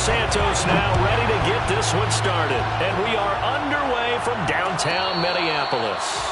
Santos now ready to get this one started. And we are underway from downtown Minneapolis.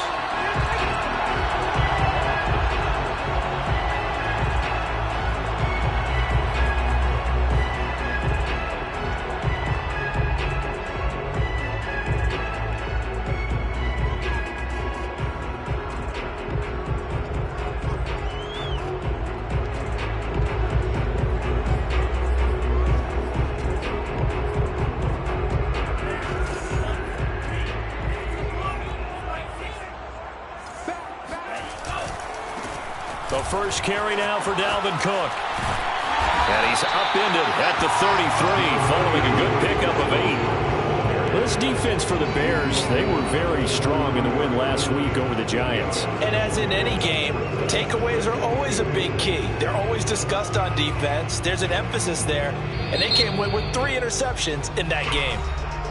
The first carry now for Dalvin Cook. And he's upended at the 33, following a good pickup of 8. This defense for the Bears, they were very strong in the win last week over the Giants. And as in any game, takeaways are always a big key. They're always discussed on defense. There's an emphasis there, and they came with 3 interceptions in that game.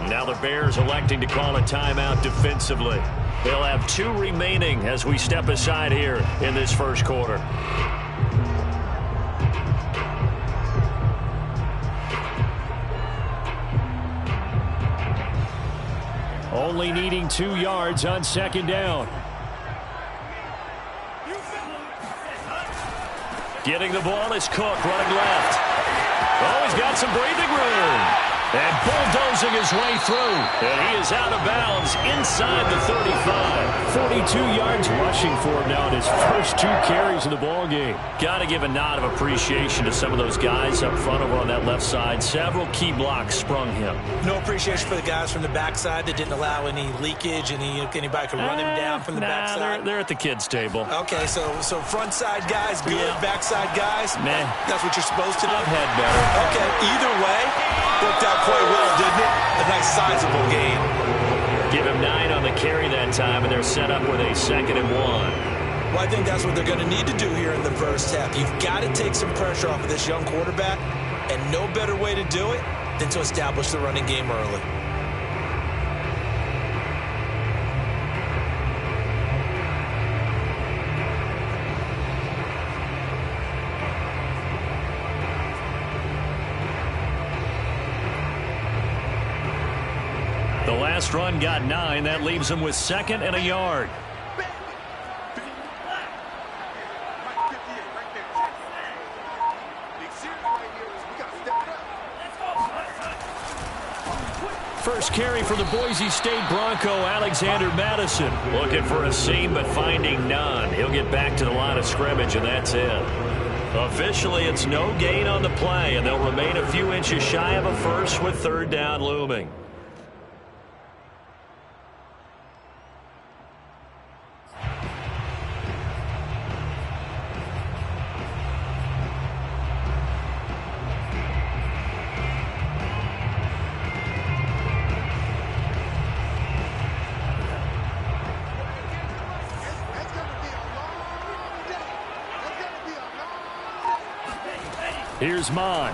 Now the Bears electing to call a timeout defensively. They'll have 2 remaining as we step aside here in this first quarter. Only needing 2 yards on second down. Getting the ball is Cook running left. Oh, he's got some breathing room. And bulldozing his way through. And he is out of bounds inside the 35. 42 yards rushing for him now in his first 2 carries of the ball game. Got to give a nod of appreciation to some of those guys up front over on that left side. Several key blocks sprung him. No appreciation for the guys from the backside that didn't allow any leakage. Anybody could run him down from the backside. They're at the kids' table. Okay, so front side guys good, backside guys, meh. That's what you're supposed to do. I've had better. Okay, either way, worked out quite well, didn't it? A nice sizable gain. Give him 9 on the carry that time, and they're set up with a 2nd and 1. Well, I think that's what they're going to need to do here in the first half. You've got to take some pressure off of this young quarterback, and no better way to do it than to establish the running game early. The last run got 9. That leaves him with 2nd and a yard. First carry for the Boise State Bronco, Alexander Madison. Looking for a seam, but finding none. He'll get back to the line of scrimmage, and that's it. Officially, it's no gain on the play, and they'll remain a few inches shy of a first with 3rd down looming. Here's Mon.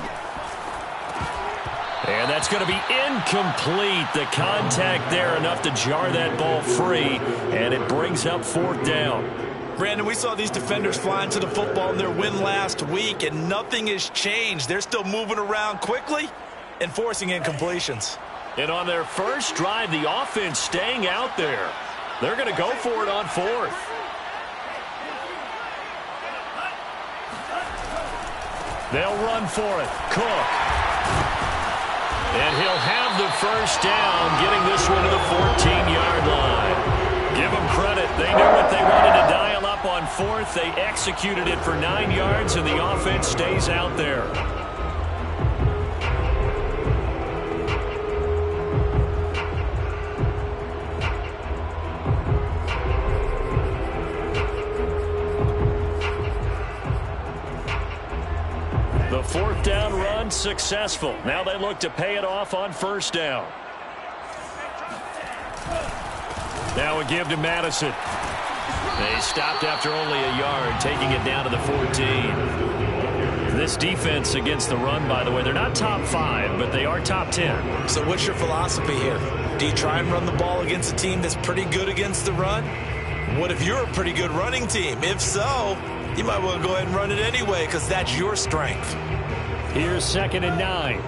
And that's going to be incomplete. The contact there enough to jar that ball free, and it brings up 4th down. Brandon, we saw these defenders flying to the football in their win last week, and nothing has changed. They're still moving around quickly and forcing incompletions. And on their first drive, the offense staying out there. They're going to go for it on 4th. They'll run for it. Cook. And he'll have the first down, getting this one to the 14-yard line. Give them credit. They knew what they wanted to dial up on 4th. They executed it for 9 yards, and the offense stays out there. The 4th down run successful. Now they look to pay it off on 1st down. Now a give to Madison. They stopped after only a yard, taking it down to the 14. This defense against the run, by the way, they're not top 5, but they are top 10. So what's your philosophy here? Do you try and run the ball against a team that's pretty good against the run? What if you're a pretty good running team? If so, you might want to go ahead and run it anyway because that's your strength. Here's 2nd and 9.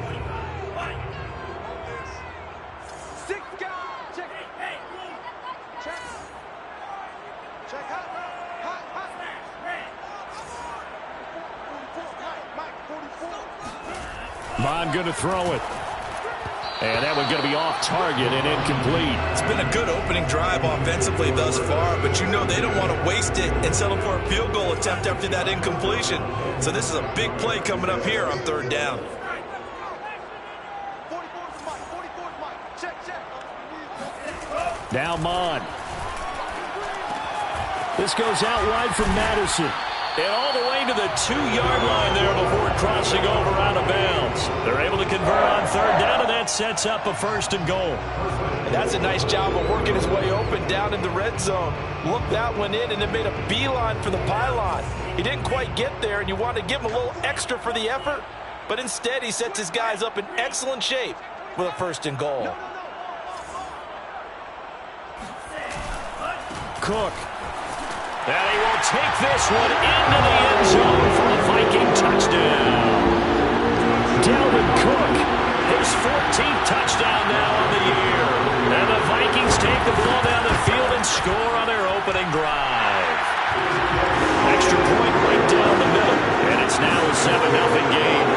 Vaughn going to throw it. And that one's going to be off target and incomplete. It's been a good opening drive offensively thus far, but you know they don't want to waste it and settle for a field goal attempt after that incompletion. So this is a big play coming up here on third down. Now Mon. This goes out wide from Madison. And all the way to the 2-yard line there before crossing over out of bounds. They're able to convert on third down, and that sets up a 1st and goal. And that's a nice job of working his way open down in the red zone. Looked that one in and then made a beeline for the pylon. He didn't quite get there, and you want to give him a little extra for the effort. But instead, he sets his guys up in excellent shape with a 1st and goal. Cook. And he will take this one into the end zone for a Viking touchdown. Dalvin Cook, his 14th touchdown now on the year. And the Vikings take the ball down the field and score on their opening drive. Extra point right down the middle. And it's now a 7-0 game.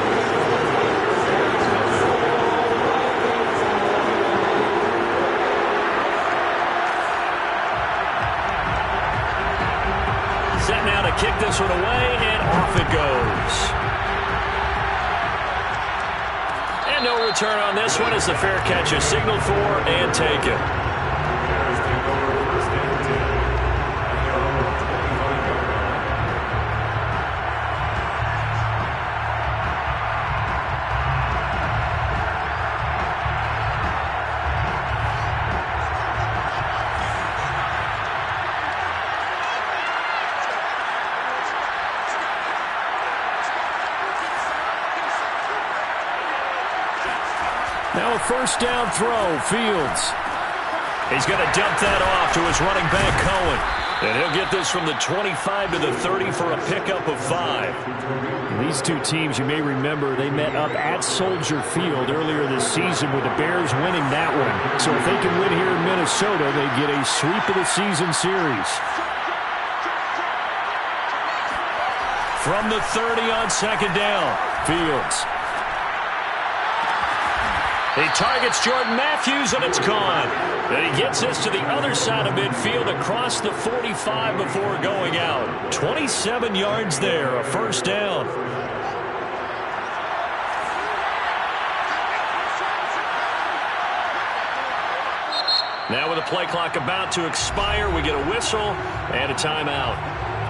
Now to kick this one away, and off it goes. And no return on this one as the fair catch is signaled for and taken. Now a 1st down throw, Fields. He's going to dump that off to his running back, Cohen. And he'll get this from the 25 to the 30 for a pickup of 5. These two teams, you may remember, they met up at Soldier Field earlier this season with the Bears winning that one. So if they can win here in Minnesota, they get a sweep of the season series. From the 30 on 2nd down, Fields. He targets Jordan Matthews, and it's gone. And he gets this to the other side of midfield across the 45 before going out. 27 yards there, a 1st down. Now with the play clock about to expire, we get a whistle and a timeout.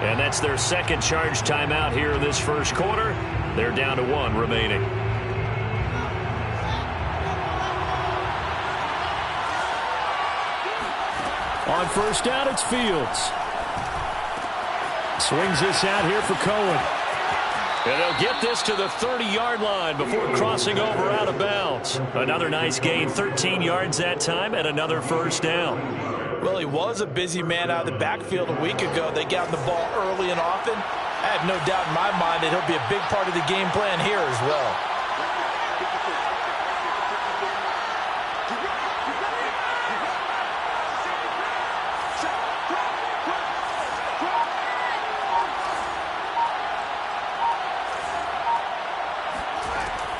And that's their 2nd charge timeout here in this 1st quarter. They're down to 1 remaining. On 1st down, it's Fields. Swings this out here for Cohen. And they'll get this to the 30-yard line before crossing over out of bounds. Another nice gain, 13 yards that time, and another 1st down. Well, he was a busy man out of the backfield a week ago. They got the ball early and often. I have no doubt in my mind that he'll be a big part of the game plan here as well.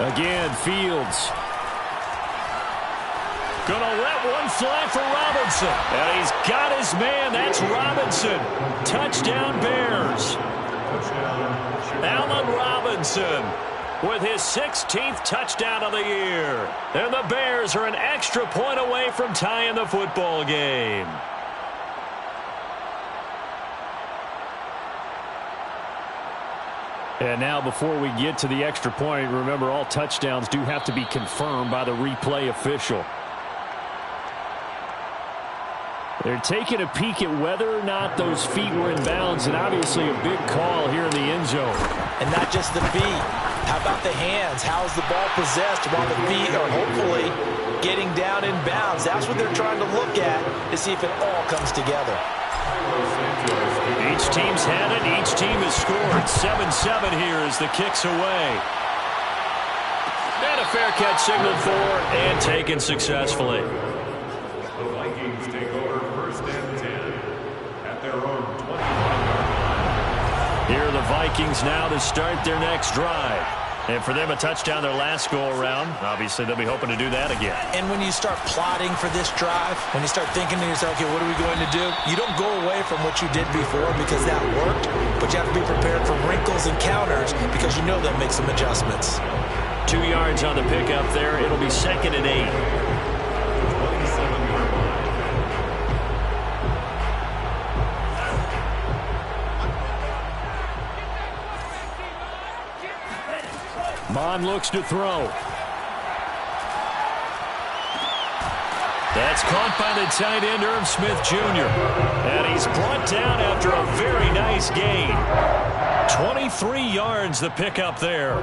Again, Fields. Gonna let one fly for Robinson. And he's got his man. That's Robinson. Touchdown Bears. Allen Robinson with his 16th touchdown of the year. And the Bears are an extra point away from tying the football game. And now before we get to the extra point, remember all touchdowns do have to be confirmed by the replay official. They're taking a peek at whether or not those feet were in bounds, and obviously a big call here in the end zone. And not just the feet. How about the hands? How's the ball possessed while the feet are hopefully getting down in bounds? That's what they're trying to look at to see if it all comes together. Each team's had it. Each team has scored. 7-7 here as the kick's away. And a fair catch signaled for and taken successfully. The Vikings take over 1st and 10 at their own 25-yard line. Here are the Vikings now to start their next drive. And for them, a touchdown their last go-around. Obviously, they'll be hoping to do that again. And when you start plotting for this drive, when you start thinking to yourself, okay, what are we going to do? You don't go away from what you did before because that worked, but you have to be prepared for wrinkles and counters because you know they'll make some adjustments. 2 yards on the pickup there. It'll be 2nd and 8. Bond looks to throw. That's caught by the tight end, Irv Smith Jr. And he's brought down after a very nice gain. 23 yards the pickup there.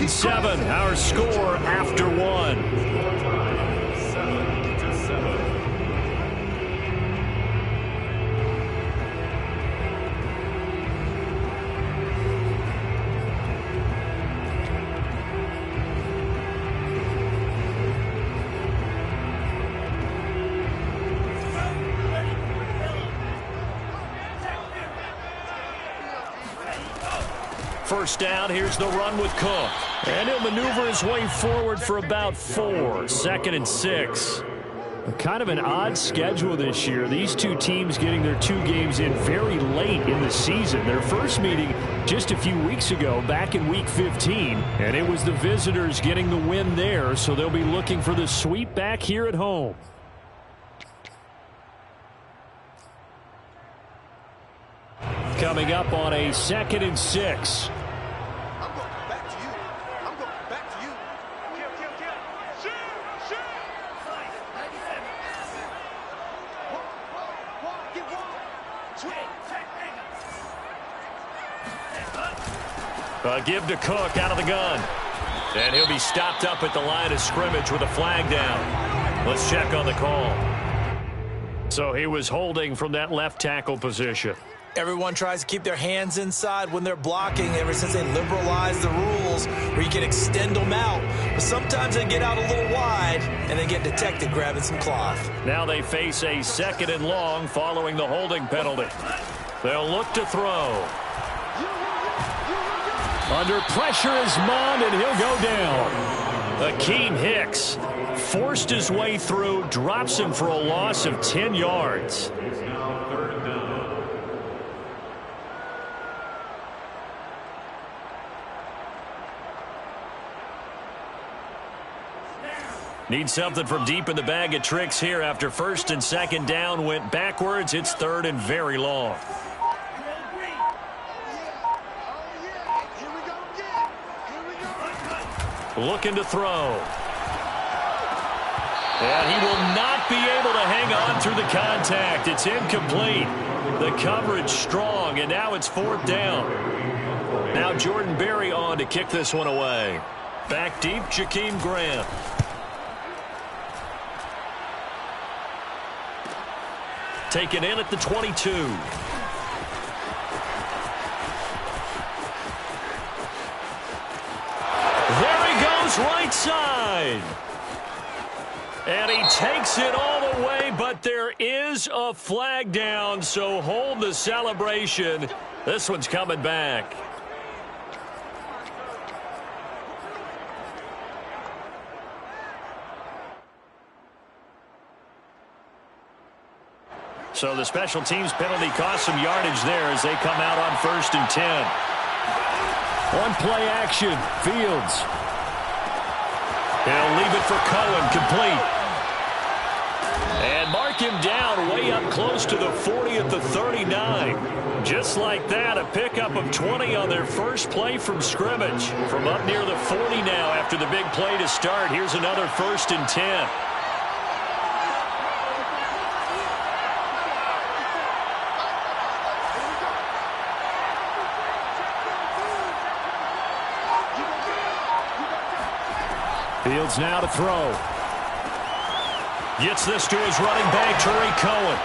Seven, our score after one. 7-7. First down, here's the run with Cook. And he'll maneuver his way forward for about 4. 2nd and 6. Kind of an odd schedule this year. These two teams getting their 2 games in very late in the season. Their first meeting just a few weeks ago, back in Week 15. And it was the visitors getting the win there, so they'll be looking for the sweep back here at home. Coming up on a 2nd and 6. Give to Cook out of the gun. And he'll be stopped up at the line of scrimmage with a flag down. Let's check on the call. So he was holding from that left tackle position. Everyone tries to keep their hands inside when they're blocking ever since they liberalized the rules where you can extend them out. But sometimes they get out a little wide and they get detected grabbing some cloth. Now they face a 2nd and long following the holding penalty. They'll look to throw. Under pressure is Mond, and he'll go down. Akeem Hicks forced his way through, drops him for a loss of 10 yards. It's now 3rd down. Need something from deep in the bag of tricks here after 1st and 2nd down went backwards. It's 3rd and very long. Looking to throw. And he will not be able to hang on through the contact. It's incomplete. The coverage strong, and now it's 4th down. Now Jordan Berry on to kick this one away. Back deep, Jakeem Grant. Taken in at the 22. Right side. And he takes it all the way, but there is a flag down, so hold the celebration. This one's coming back. So the special teams penalty cost some yardage there as they come out on 1st and 10. One play action, Fields. He'll leave it for Cohen, complete. And mark him down way up close to the 40 at the 39. Just like that, a pickup of 20 on their first play from scrimmage. From up near the 40 now after the big play to start. Here's another 1st and 10. Fields now to throw. Gets this to his running back, Tariq Cohen.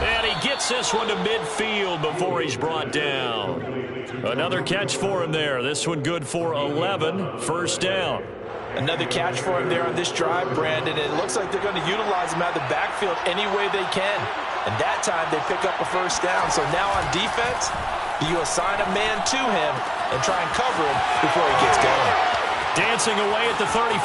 And he gets this one to midfield before he's brought down. Another catch for him there. This one good for 11. First down. Another catch for him there on this drive, Brandon. It looks like they're going to utilize him out of the backfield any way they can. And that time they pick up a first down. So now on defense, do you assign a man to him and try and cover him before he gets going? Dancing away at the 35.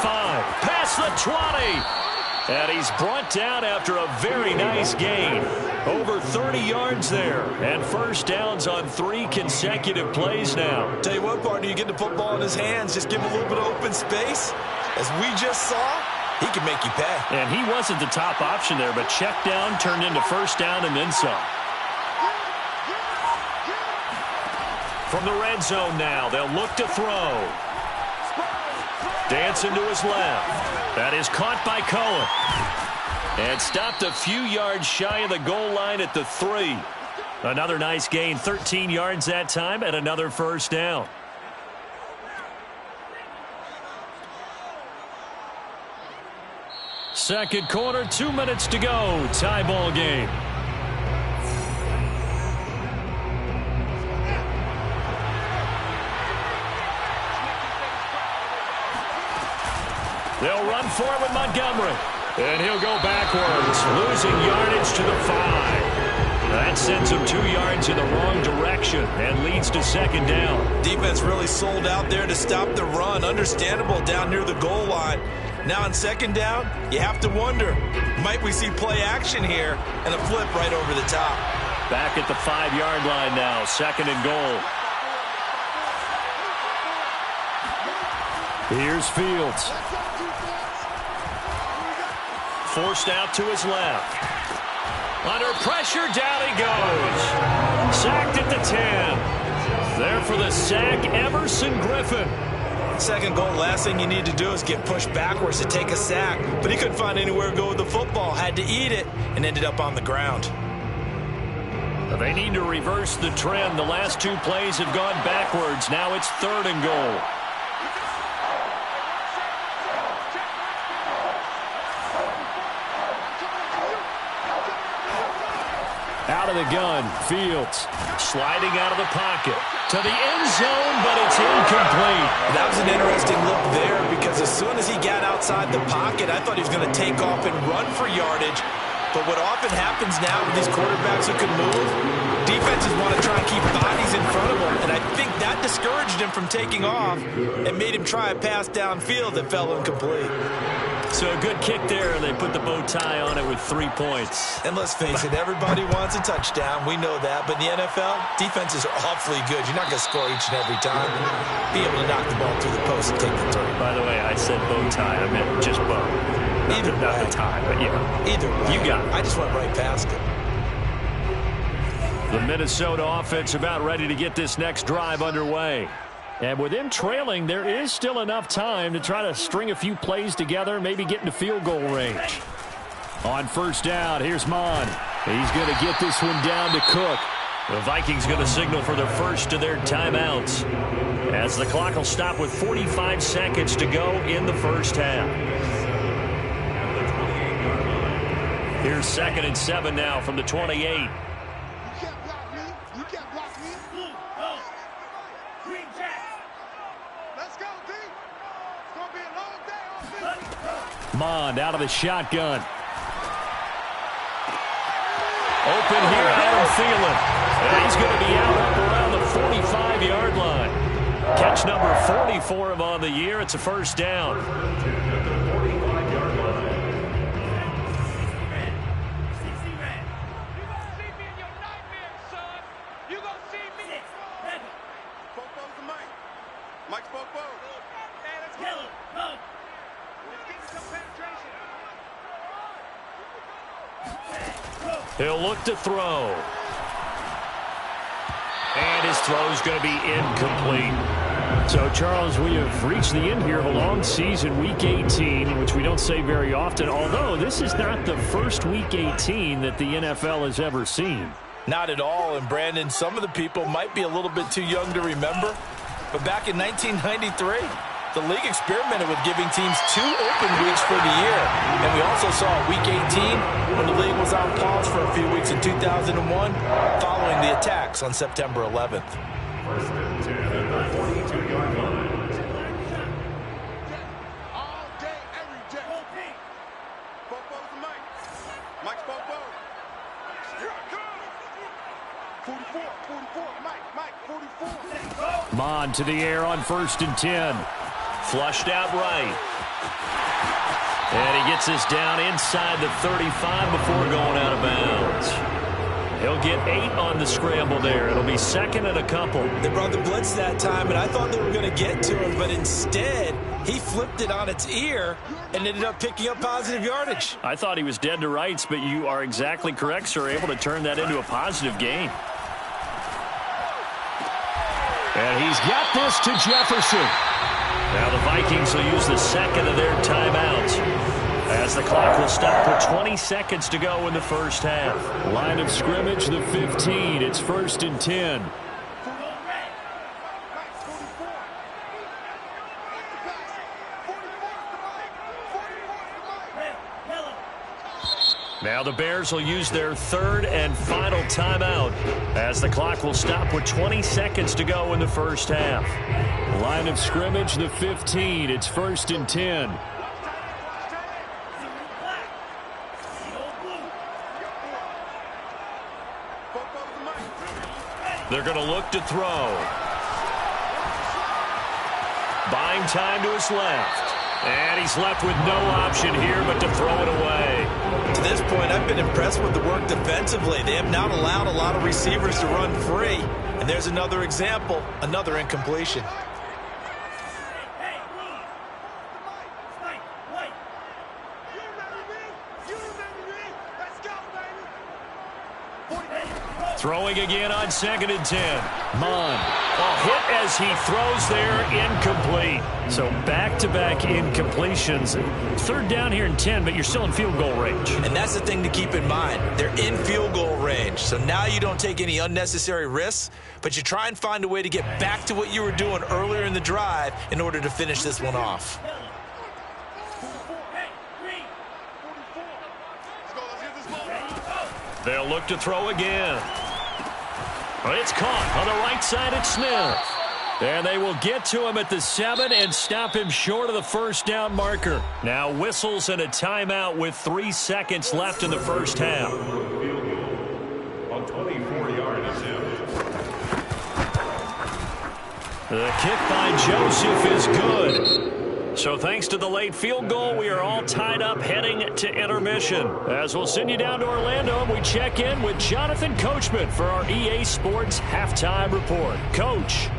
Past the 20. And he's brought down after a very nice gain. Over 30 yards there. And first downs on 3 consecutive plays now. Tell you what, partner, you get the football in his hands, just give him a little bit of open space. As we just saw, he can make you pay. And he wasn't the top option there, but check down turned into first down and then some. From the red zone now, they'll look to throw. Dancing to his left. That is caught by Cohen. And stopped a few yards shy of the goal line at the 3. Another nice gain, 13 yards that time, and another first down. Second quarter, 2 minutes to go. Tie ball game. They'll run for it with Montgomery. And he'll go backwards, losing yardage to the 5. That sends him 2 yards in the wrong direction and leads to second down. Defense really sold out there to stop the run. Understandable down near the goal line. Now on second down, you have to wonder, might we see play action here and a flip right over the top? Back at the 5-yard line now, second and goal. Here's Fields. Forced out to his left. Under pressure, down he goes. Sacked at the 10. There for the sack, Everson Griffin. Second goal, last thing you need to do is get pushed backwards to take a sack. But he couldn't find anywhere to go with the football. Had to eat it and ended up on the ground. They need to reverse the trend. The last 2 plays have gone backwards. Now it's third and goal. Out of the gun, Fields sliding out of the pocket to the end zone, but it's incomplete. That was an interesting look there because as soon as he got outside the pocket, I thought he was going to take off and run for yardage. But what often happens now with these quarterbacks who can move, defenses want to try and keep bodies in front of them, and I think that discouraged him from taking off and made him try a pass downfield that fell incomplete. So a good kick there, and they put the bow tie on it with 3 points. And let's face it, everybody wants a touchdown. We know that. But in the NFL, defenses are awfully good. You're not going to score each and every time. Be able to knock the ball through the post and take the turn. By the way, I said bow tie. I meant just bow. Not the tie, but yeah. Either way. You got it. I just went right past it. The Minnesota offense about ready to get this next drive underway. And with them trailing, there is still enough time to try to string a few plays together, maybe get into field goal range. On first down, here's Mon. He's going to get this one down to Cook. The Vikings going to signal for the first of their timeouts, as the clock will stop with 45 seconds to go in the first half. Here's 2nd and 7 now from the 28. Mond out of the shotgun. Open here, Adam Thielen. And he's going to be out up around the 45-yard line. Catch number 40 for him on the year. It's a first down. He'll look to throw. And his throw is going to be incomplete. So, Charles, we have reached the end here of a long season, Week 18, which we don't say very often, although this is not the first Week 18 that the NFL has ever seen. Not at all. And, Brandon, some of the people might be a little bit too young to remember, but back in 1993, The league experimented with giving teams 2 open weeks for the year. And we also saw Week 18 when the league was on pause for a few weeks in 2001 following the attacks on September 11th. First and 10 at the 42-yard line. All day, every day. Bobo's the mic. Mike's Bobo. Here I come. 44, Mike, 44. Mon to the air on first and 10. Flushed out right. And he gets this down inside the 35 before going out of bounds. He'll get 8 on the scramble there. It'll be second and a couple. They brought the blitz that time, and I thought they were going to get to him, but instead, he flipped it on its ear and ended up picking up positive yardage. I thought he was dead to rights, but you are exactly correct, sir. Able to turn that into a positive gain. And he's got this to Jefferson. Now the Vikings will use the second of their timeouts as the clock will stop with 20 seconds to go in the first half. Line of scrimmage, the 15. It's first and 10. Now the Bears will use their third and final timeout as the clock will stop with 20 seconds to go in the first half. Line of scrimmage, the 15. It's first and 10. They're going to look to throw. Buying time to his left. And he's left with no option here but to throw it away. To this point, I've been impressed with the work defensively. They have not allowed a lot of receivers to run free. And there's another example, another incompletion. Throwing again on second and 10. Mon. A hit as he throws there, incomplete. So back-to-back incompletions. Third down here and 10, but you're still in field goal range. And that's the thing to keep in mind. They're in field goal range. So now you don't take any unnecessary risks, but you try and find a way to get back to what you were doing earlier in the drive in order to finish this one off. They'll look to throw again. It's caught on the right side at Smith. And they will get to him at the 7 and stop him short of the first down marker. Now whistles and a timeout with 3 seconds left in the first half. On 24-yard attempt. The kick by Joseph is good. So thanks to the late field goal, we are all tied up heading to intermission. As we'll send you down to Orlando, and we check in with Jonathan Coachman for our EA Sports Halftime Report. Coach.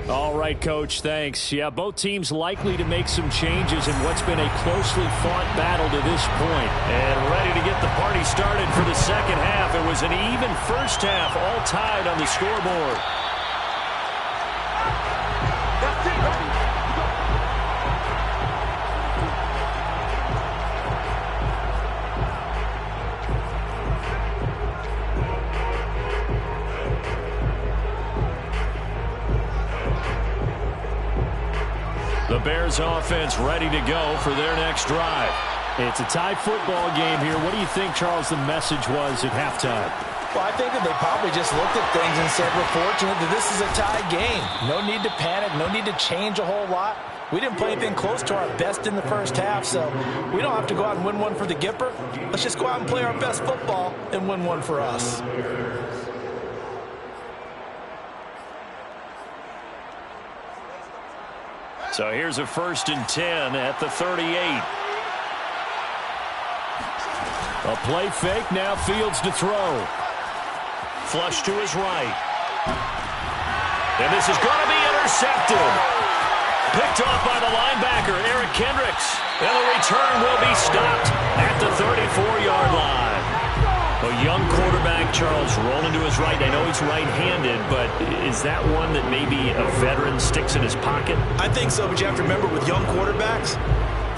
All right, Coach, thanks. Yeah, both teams likely to make some changes in what's been a closely fought battle to this point. And ready to get the party started for the second half. It was an even first half, all tied on the scoreboard. The Bears offense ready to go for their next drive. It's a tie football game here. What do you think, Charles, the message was at halftime? Well, I think that they probably just looked at things and said, we're fortunate that this is a tie game. No need to panic, no need to change a whole lot. We didn't play anything close to our best in the first half, so we don't have to go out and win one for the Gipper. Let's just go out and play our best football and win one for us. So here's a first and 10 at the 38. A play fake, now Fields to throw. Flush to his right. And this is going to be intercepted. Picked off by the linebacker, Eric Kendricks. And the return will be stopped at the 34-yard line. A young quarterback, Charles, rolling to his right. I know he's right-handed, but is that one that maybe a veteran sticks in his pocket? I think so, but you have to remember with young quarterbacks,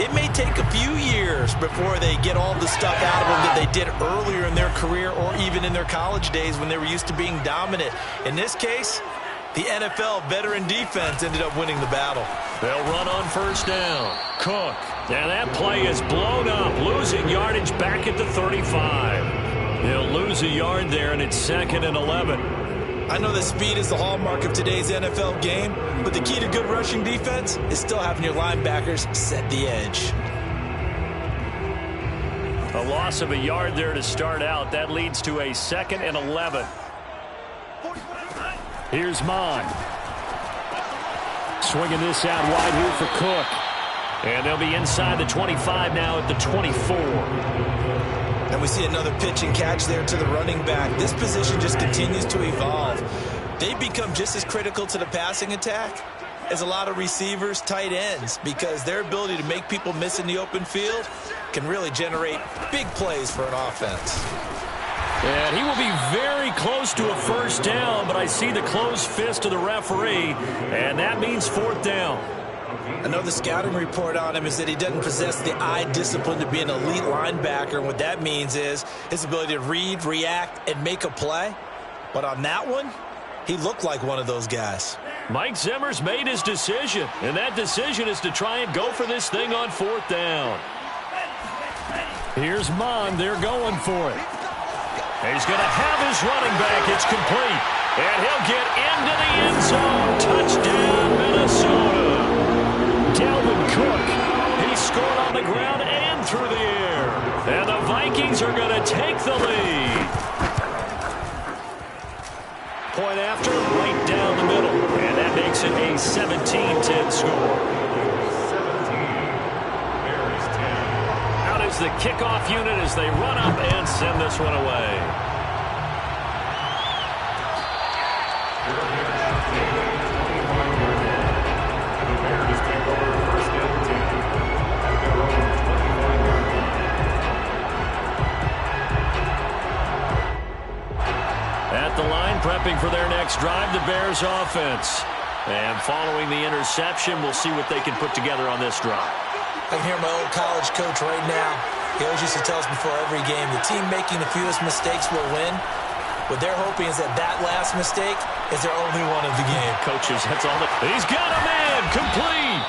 it may take a few years before they get all the stuff out of them that they did earlier in their career or even in their college days when they were used to being dominant. In this case, The NFL veteran defense ended up winning the battle. They'll run on first down. Cook. And that play is blown up, losing yardage back at the 35. He'll lose a yard there, and it's 2nd and 11. I know that speed is the hallmark of today's NFL game, but the key to good rushing defense is still having your linebackers set the edge. A loss of a yard there to start out. That leads to a 2nd and 11. Here's Mon. Swinging this out wide here for Cook. And they'll be inside the 25 now at the 24. And we see another pitch and catch there to the running back. This position just continues to evolve. They become just as critical to the passing attack as a lot of receivers, tight ends, because their ability to make people miss in the open field can really generate big plays for an offense. And he will be very close to a first down, but I see the closed fist of the referee, and that means 4th down. I know the scouting report on him is that he doesn't possess the eye discipline to be an elite linebacker. And what that means is his ability to read, react, and make a play. But on that one, he looked like one of those guys. Mike Zimmer's made his decision, and that decision is to try and go for this thing on 4th down. Here's Mon. They're going for it. He's going to have his running back. It's complete. And he'll get into the end zone. Touchdown, Minnesota. Dalvin Cook. He scored on the ground and through the air. And the Vikings are going to take the lead. Point after, right down the middle. And that makes it a 17-10 score. 17. Bears 10. Out is the kickoff unit as they run up and send this one away. At the line, prepping for their next drive, the Bears offense. And following the interception, we'll see what they can put together on this drive. I can hear my old college coach right now. He always used to tell us before every game, the team making the fewest mistakes will win. What they're hoping is that that last mistake is their only one of the game. Coaches, that's all. He's got a man, complete.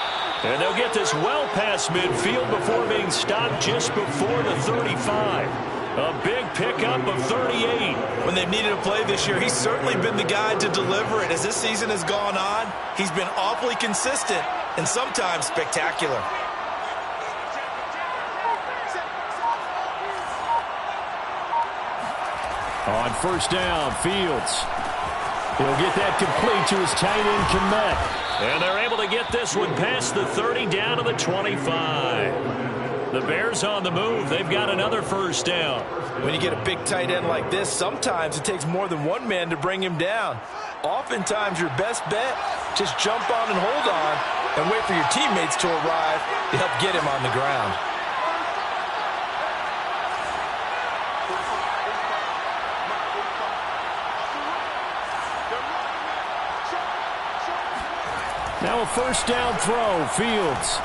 And they'll get this well past midfield before being stopped just before the 35. A big pickup of 38. When they've needed a play this year, he's certainly been the guy to deliver it. As this season has gone on, he's been awfully consistent and sometimes spectacular. On first down, Fields. He'll get that complete to his tight end, Kmet. And they're able to get this one past the 30 down to the 25. The Bears on the move. They've got another first down. When you get a big tight end like this, sometimes it takes more than one man to bring him down. Oftentimes, your best bet, just jump on and hold on and wait for your teammates to arrive to help get him on the ground. Now a first down throw, Fields.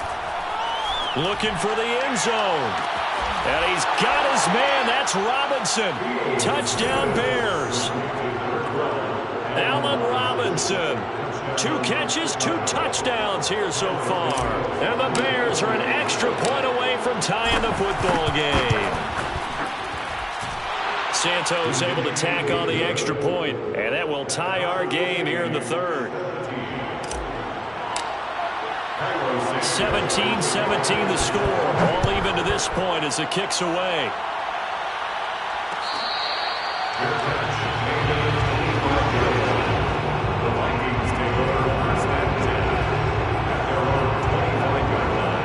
Looking for the end zone. And he's got his man. That's Robinson. Touchdown, Bears. Allen Robinson. 2 catches, 2 touchdowns here so far. And the Bears are an extra point away from tying the football game. Santos able to tack on the extra point, and that will tie our game here in the third. 17-17 the score. All even to this point as the kick's away. The Vikings take over first and 10 at their own 25-yard line.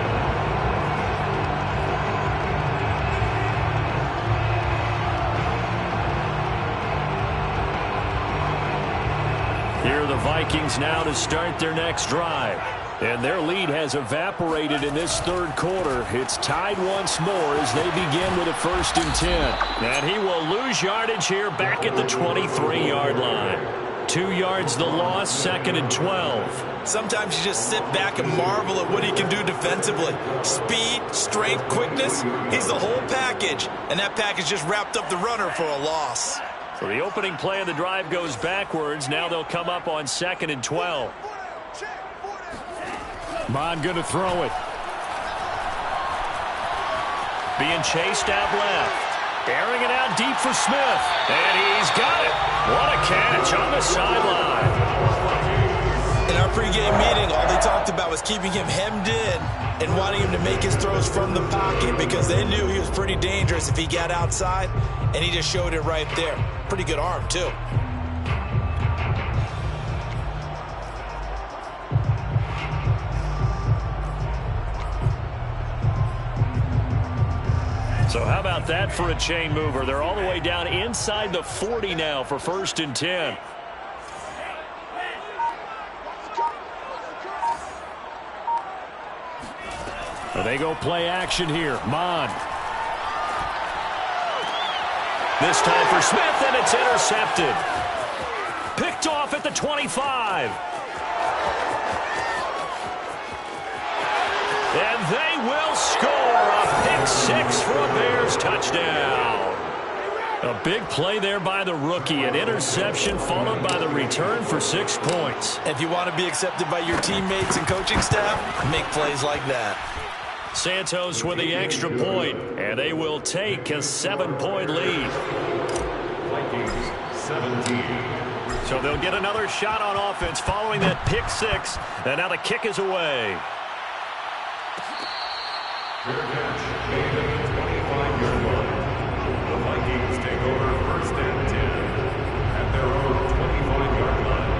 Here are the Vikings now to start their next drive. And their lead has evaporated in this third quarter. It's tied once more as they begin with a 1st and 10. And he will lose yardage here back at the 23-yard line. 2 yards the loss, 2nd and 12. Sometimes you just sit back and marvel at what he can do defensively. Speed, strength, quickness, he's the whole package. And that package just wrapped up the runner for a loss. So Well, the opening play of the drive goes backwards. Now they'll come up on 2nd and 12. Mon going to throw it. Being chased out left. Airing it out deep for Smith. And he's got it. What a catch on the sideline. In our pregame meeting, all they talked about was keeping him hemmed in and wanting him to make his throws from the pocket because they knew he was pretty dangerous if he got outside, and he just showed it right there. Pretty good arm, too. So how about that for a chain mover? They're all the way down inside the 40 now for 1st and 10. So they go play action here. Mon. This time for Smith, and it's intercepted. Picked off at the 25. And they will score a pick 6 for a Bears touchdown. A big play there by the rookie. An interception followed by the return for 6 points. If you want to be accepted by your teammates and coaching staff, make plays like that. Santos with the extra point, and they will take a 7-point lead. Vikings 17. So they'll get another shot on offense following that pick 6, and now the kick is away. Fair catch made at the 25-yard line. The Vikings take over 1st and 10 at their own 25-yard line.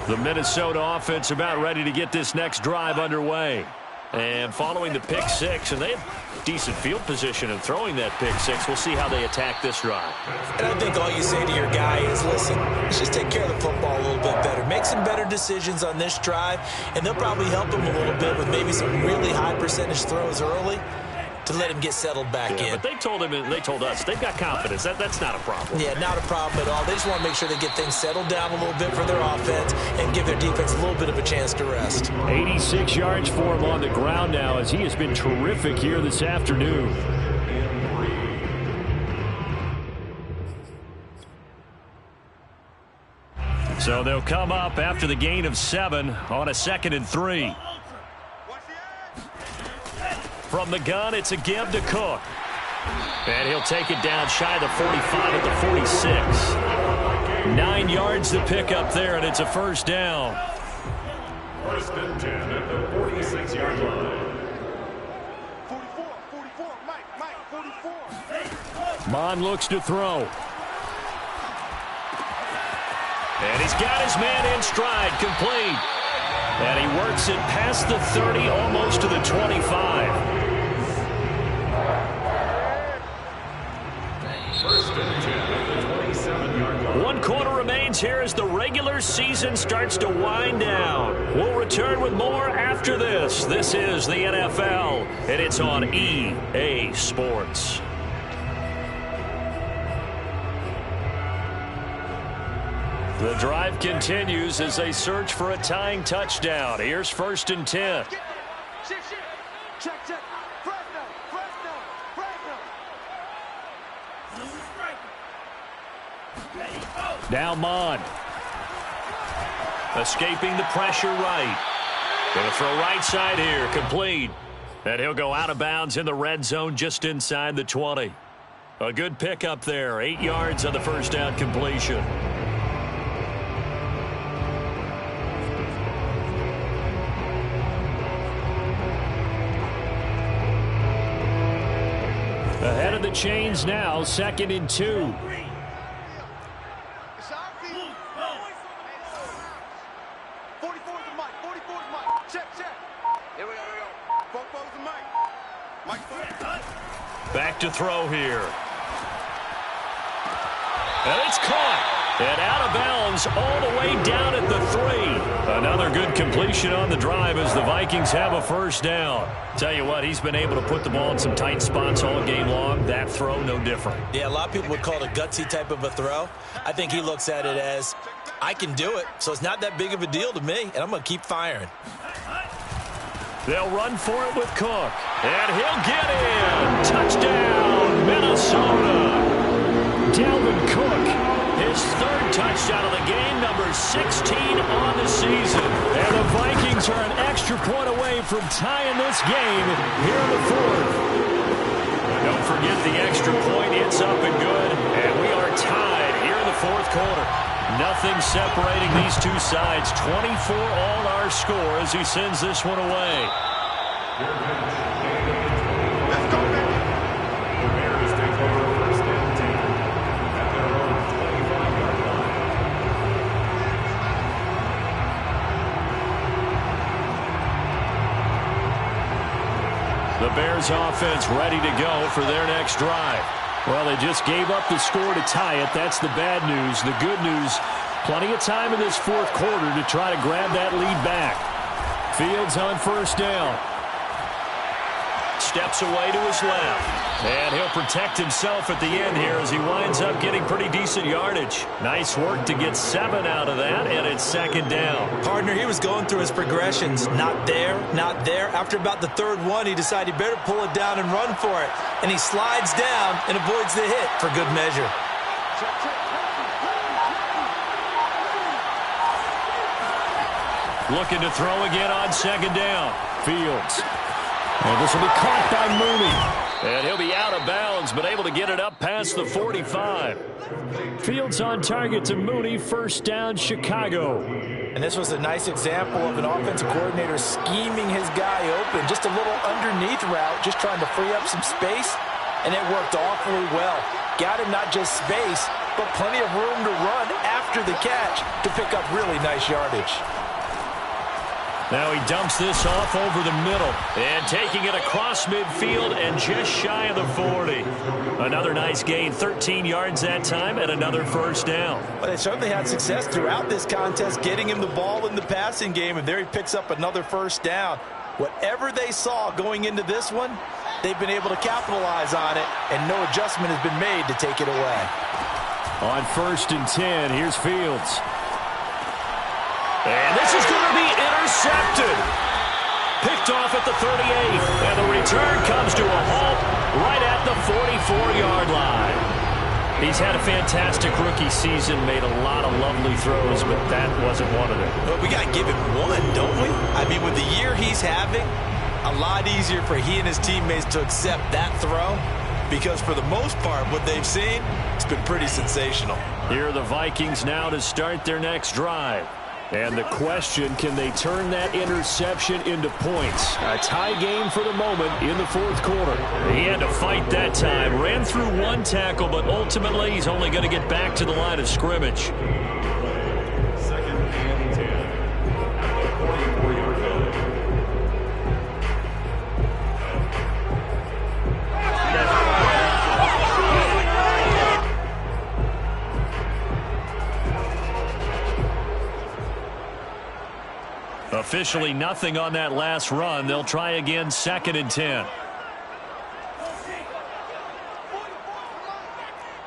The Minnesota offense about ready to get this next drive underway. And following the pick 6, and they have decent field position in throwing that pick 6. We'll see how they attack this drive. And I think all you say to your guy is, listen, let's just take care of the football a little bit better. Make some better decisions on this drive, and they'll probably help him a little bit with maybe some really high percentage throws early to let him get settled back in. But they told him, and they told us, they've got confidence. That's not a problem. Yeah, not a problem at all. They just want to make sure they get things settled down a little bit for their offense and give their defense a little bit of a chance to rest. 86 yards for him on the ground now as he has been terrific here this afternoon. So they'll come up after the gain of 7 on a 2nd and 3. From the gun, it's a give to Cook. And he'll take it down shy of the 45 at the 46. 9 yards to pick up there, and it's a 1st down. 1st and 10 at the 46-yard line. 44, Mike, 44. Mon looks to throw. And he's got his man in stride, complete. And he works it past the 30, almost to the 25. 1st and 10 at the 27-yard line. 1 quarter remains here as the regular season starts to wind down. We'll return with more after this. This is the NFL, and it's on EA Sports. The drive continues as they search for a tying touchdown. Here's 1st and 10. Check. Now Mon. Escaping the pressure right. Going to throw right side here, complete. And he'll go out of bounds in the red zone just inside the 20. A good pickup there. 8 yards on the 1st down completion. Ahead of the chains now, 2nd and 2. Back to throw here. And it's caught. And out of bounds all the way down at the 3. Another good completion on the drive as the Vikings have a first down. Tell you what, he's been able to put the ball in some tight spots all game long. That throw, no different. Yeah, a lot of people would call it a gutsy type of a throw. I think he looks at it as, I can do it, so it's not that big of a deal to me, and I'm going to keep firing. They'll run for it with Cook. And he'll get in. Touchdown, Minnesota. Dalvin Cook, his 3rd touchdown of the game, number 16 on the season. And the Vikings are an extra point away from tying this game here in the 4th. Don't forget the extra point. It's up and good. And we are tied here in the 4th quarter. Nothing separating these two sides. 24 all our score as he sends this one away. Let's go, baby. The Bears take over first and 10 at their own 25-yard line. The Bears offense ready to go for their next drive. Well, they just gave up the score to tie it. That's the bad news. The good news, plenty of time in this 4th quarter to try to grab that lead back. Fields on first down. Steps away to his left. And he'll protect himself at the end here as he winds up getting pretty decent yardage. Nice work to get 7 out of that, and it's 2nd down. Partner, he was going through his progressions. Not there, not there. After about the 3rd one, he decided he better pull it down and run for it. And he slides down and avoids the hit for good measure. Looking to throw again on 2nd down. Fields. And this will be caught by Mooney. And he'll be out of bounds, but able to get it up past the 45. Fields on target to Mooney. First down, Chicago. And this was a nice example of an offensive coordinator scheming his guy open. Just a little underneath route, just trying to free up some space. And it worked awfully well. Got him not just space, but plenty of room to run after the catch to pick up really nice yardage. Now he dumps this off over the middle and taking it across midfield and just shy of the 40. Another nice gain, 13 yards that time, and another first down. Well, they certainly had success throughout this contest getting him the ball in the passing game, and there he picks up another first down. Whatever they saw going into this one, they've been able to capitalize on it, and no adjustment has been made to take it away. On 1st and 10, here's Fields. And this is going to be intercepted. Picked off at the 38. And the return comes to a halt right at the 44-yard line. He's had a fantastic rookie season, made a lot of lovely throws, but that wasn't one of them. Well, we got to give him one, don't we? I mean, with the year he's having, a lot easier for he and his teammates to accept that throw, because for the most part, what they've seen, it's been pretty sensational. Here are the Vikings now to start their next drive. And the question, can they turn that interception into points? A tie game for the moment in the 4th quarter. He had to fight that time. Ran through one tackle, but ultimately he's only going to get back to the line of scrimmage. 2nd and 10 at the 44-yard line. Officially nothing on that last run. They'll try again, 2nd and 10.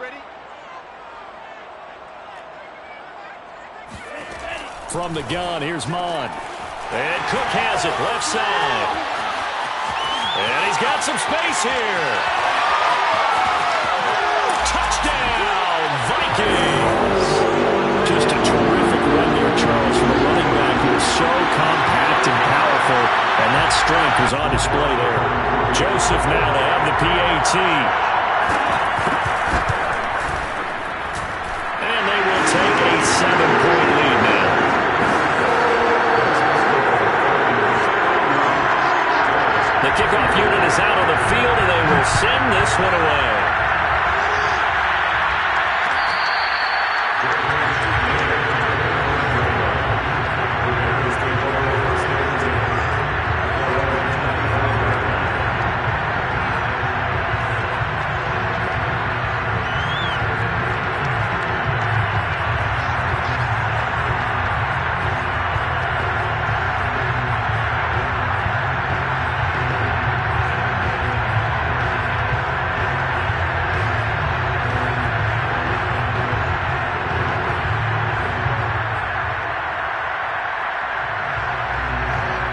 Ready? From the gun, here's Mon. And Cook has it, left side. And he's got some space here. Touchdown, Vikings! Just a terrific run there, Charles, from a running back who is so compact and powerful, and that strength was on display there. Joseph now to have the PAT. And they will take a 7-point lead now. The kickoff unit is out on the field, and they will send this one away.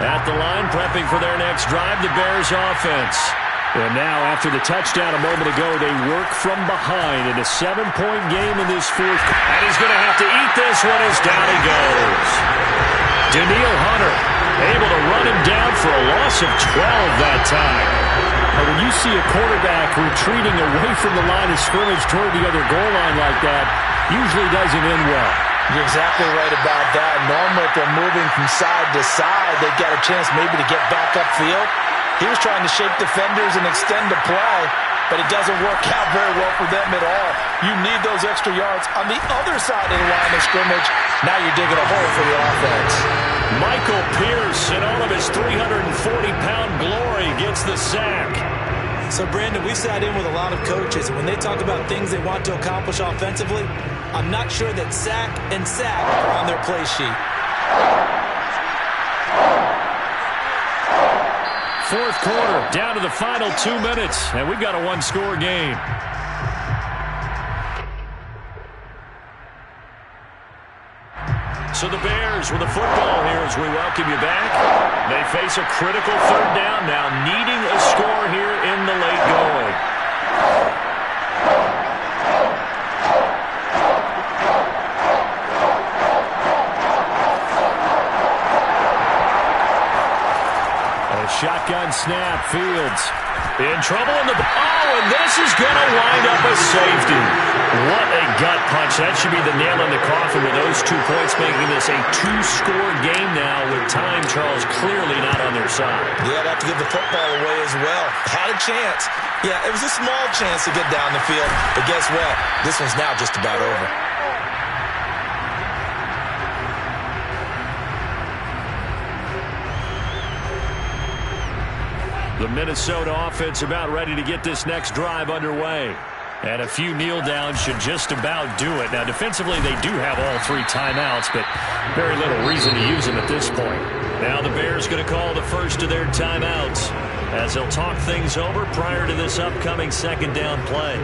At the line, prepping for their next drive, the Bears offense. And now, after the touchdown a moment ago, they work from behind in a 7-point game in this fourth. And he's going to have to eat this one as down he goes. Danielle Hunter able to run him down for a loss of 12 that time. Now, when you see a quarterback retreating away from the line of scrimmage toward the other goal line like that, usually doesn't end well. You're exactly right about that. Normally, if they're moving from side to side, they've got a chance maybe to get back upfield. He was trying to shake defenders and extend the play, but it doesn't work out very well for them at all. You need those extra yards on the other side of the line of scrimmage. Now you're digging a hole for the offense. Michael Pierce, in all of his 340-pound glory, gets the sack. So, Brandon, we sat in with a lot of coaches, and when they talk about things they want to accomplish offensively, I'm not sure that sack and sack are on their play sheet. Fourth quarter, down to the final 2 minutes, and we've got a one-score game. So the Bears with the football here as we welcome you back. They face a critical third down now, needing a score here in the late going. Shotgun snap, Fields. In trouble in the... Oh, and this is going to wind up a safety. What a gut punch. That should be the nail in the coffin with those 2 points, making this a 2-score game now with time, Charles, clearly not on their side. Yeah, I'd have to give the football away as well. Had a chance. Yeah, it was a small chance to get down the field, but guess what? This one's now just about over. The Minnesota offense about ready to get this next drive underway. And a few kneel downs should just about do it. Now, defensively, they do have all 3 timeouts, but very little reason to use them at this point. Now the Bears going to call the first of their timeouts as they'll talk things over prior to this upcoming second down play.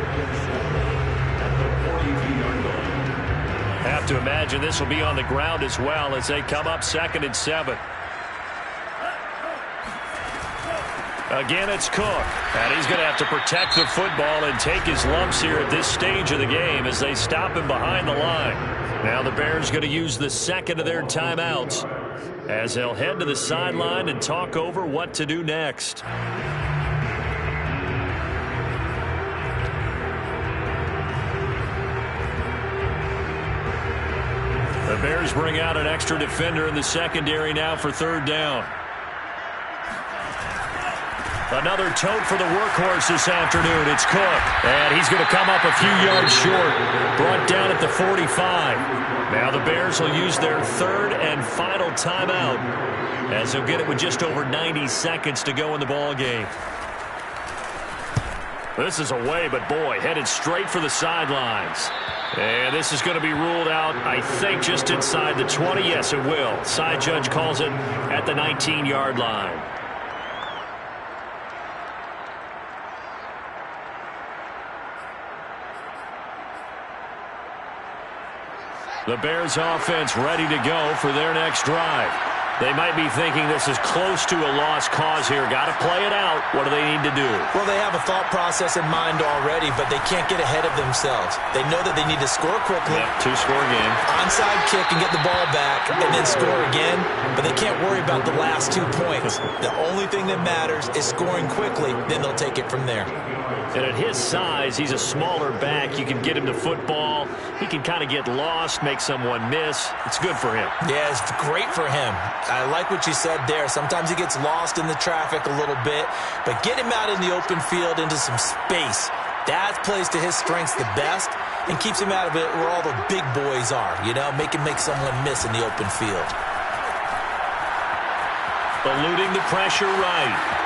Have to imagine this will be on the ground as well as they come up 2nd and 7. Again, it's Cook, and he's going to have to protect the football and take his lumps here at this stage of the game as they stop him behind the line. Now the Bears going to use the second of their timeouts as they'll head to the sideline and talk over what to do next. The Bears bring out an extra defender in the secondary now for third down. Another tote for the workhorse this afternoon. It's Cook. And he's going to come up a few yards short. Brought down at the 45. Now the Bears will use their third and final timeout as they'll get it with just over 90 seconds to go in the ball game. This is away, but boy, headed straight for the sidelines. And this is going to be ruled out, I think, just inside the 20. Yes, it will. Side judge calls it at the 19-yard line. The Bears offense ready to go for their next drive. They might be thinking this is close to a lost cause here. Got to play it out. What do they need to do? Well, they have a thought process in mind already, but they can't get ahead of themselves. They know that they need to score quickly. Yep, 2-score game. Onside kick and get the ball back and then score again, but they can't worry about the last 2 points. The only thing that matters is scoring quickly, then they'll take it from there. And at his size, he's a smaller back. You can get him to football. He can kind of get lost, make someone miss. It's good for him. Yeah, it's great for him. I like what you said there. Sometimes he gets lost in the traffic a little bit, but get him out in the open field into some space. That plays to his strengths the best and keeps him out of it where all the big boys are, you know, make him make someone miss in the open field. Eluding the pressure right.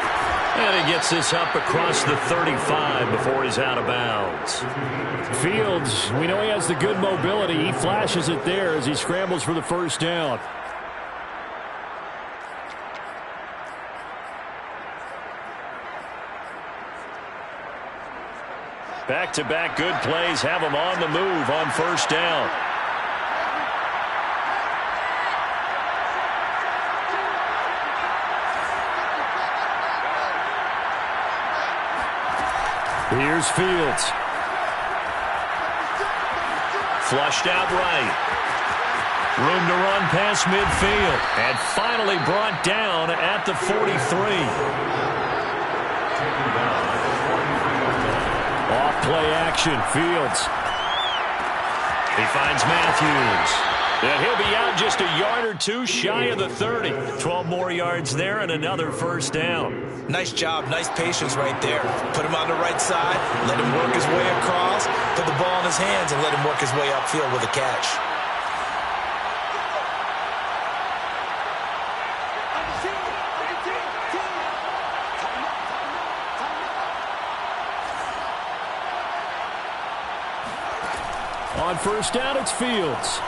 And he gets this up across the 35 before he's out of bounds. Fields, we know he has the good mobility. He flashes it there as he scrambles for the first down. Back-to-back good plays have him on the move on first down. Here's Fields. Flushed out right. Room to run past midfield. And finally brought down at the 43. Off play action. Fields. He finds Matthews. And he'll be out just a yard or two shy of the 30. 12 more yards there and another first down. Nice job, nice patience right there. Put him on the right side, let him work his way across, put the ball in his hands, and let him work his way upfield with a catch. On first down, it's Fields.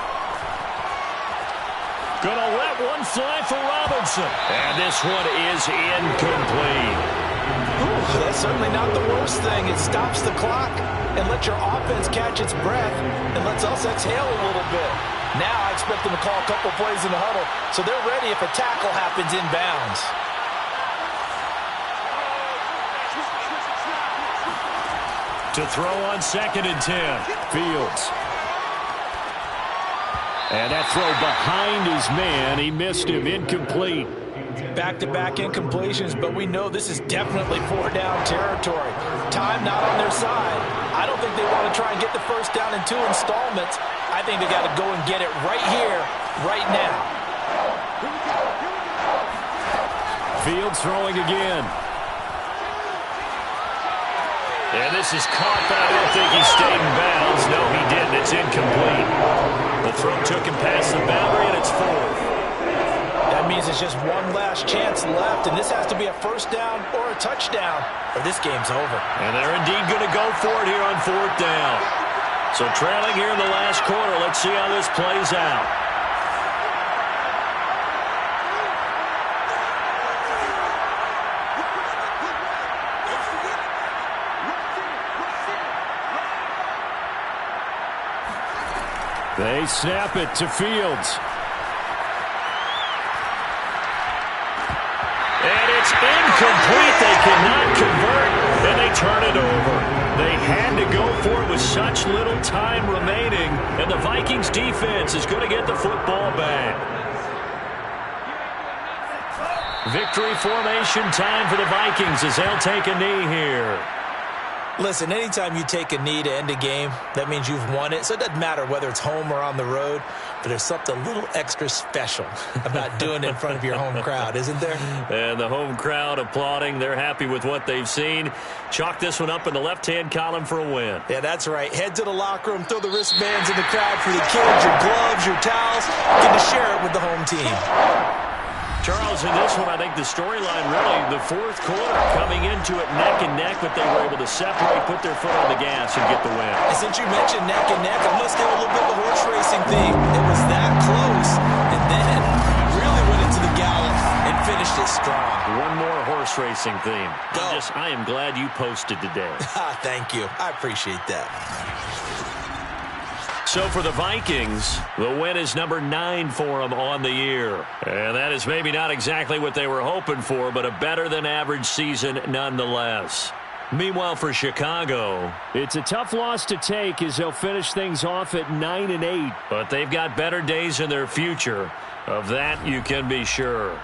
Gonna let one fly for Robinson. And this one is incomplete. Ooh, that's certainly not the worst thing. It stops the clock and lets your offense catch its breath and lets us exhale a little bit. Now I expect them to call a couple plays in the huddle so they're ready if a tackle happens inbounds. To throw on 2nd and 10. Fields. And that throw behind his man. He missed him. Incomplete. Back-to-back incompletions, but we know this is definitely 4-down territory. Time not on their side. I don't think they want to try and get the first down in 2 installments. I think they got to go and get it right here, right now. Fields throwing again. And this is caught, but I don't think he stayed in bounds. No, he didn't. It's incomplete. The throw took him past the boundary, and it's 4th. That means it's just one last chance left, and this has to be a first down or a touchdown, or this game's over. And they're indeed going to go for it here on 4th down. So trailing here in the last quarter. Let's see how this plays out. They snap it to Fields. And it's incomplete. They cannot convert, and they turn it over. They had to go for it with such little time remaining, and the Vikings defense is going to get the football back. Victory formation time for the Vikings as they'll take a knee here. Listen, anytime you take a knee to end a game, that means you've won it. So it doesn't matter whether it's home or on the road, but there's something a little extra special about doing it in front of your home crowd, isn't there? And the home crowd applauding. They're happy with what they've seen. Chalk this one up in the left-hand column for a win. Yeah, that's right. Head to the locker room, throw the wristbands in the crowd for the kids, your gloves, your towels. Get to share it with the home team. Charles, in this one, I think the storyline really, the 4th quarter, coming into it neck and neck, but they were able to separate, put their foot on the gas, and get the win. And since you mentioned neck and neck, I'm going to stay with a little bit of the horse racing theme. It was that close, and then really went into the gallop and finished it strong. One more horse racing theme. Go. I am glad you posted today. Thank you. I appreciate that. So for the Vikings, the win is number 9 for them on the year. And that is maybe not exactly what they were hoping for, but a better than average season nonetheless. Meanwhile, for Chicago, it's a tough loss to take as they'll finish things off at 9-8. But they've got better days in their future. Of that, you can be sure.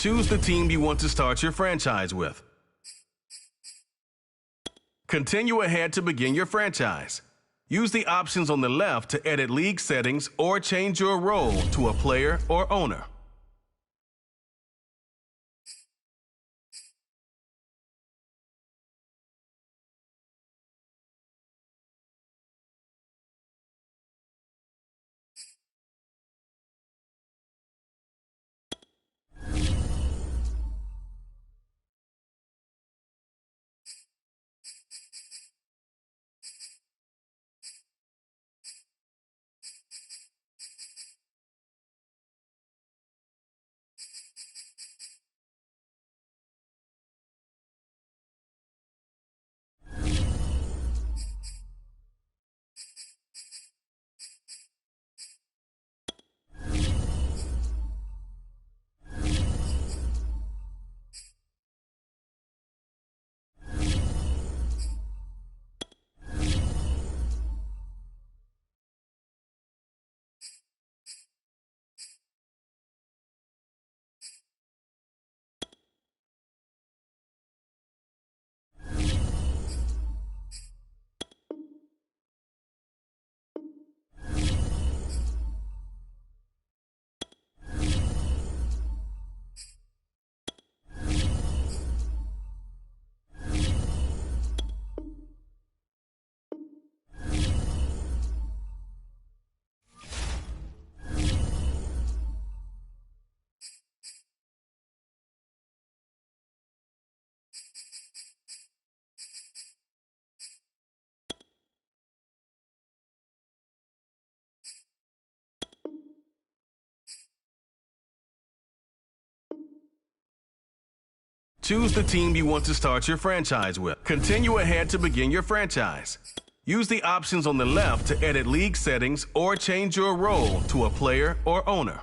Choose the team you want to start your franchise with. Continue ahead to begin your franchise. Use the options on the left to edit league settings or change your role to a player or owner. Choose the team you want to start your franchise with. Continue ahead to begin your franchise. Use the options on the left to edit league settings or change your role to a player or owner.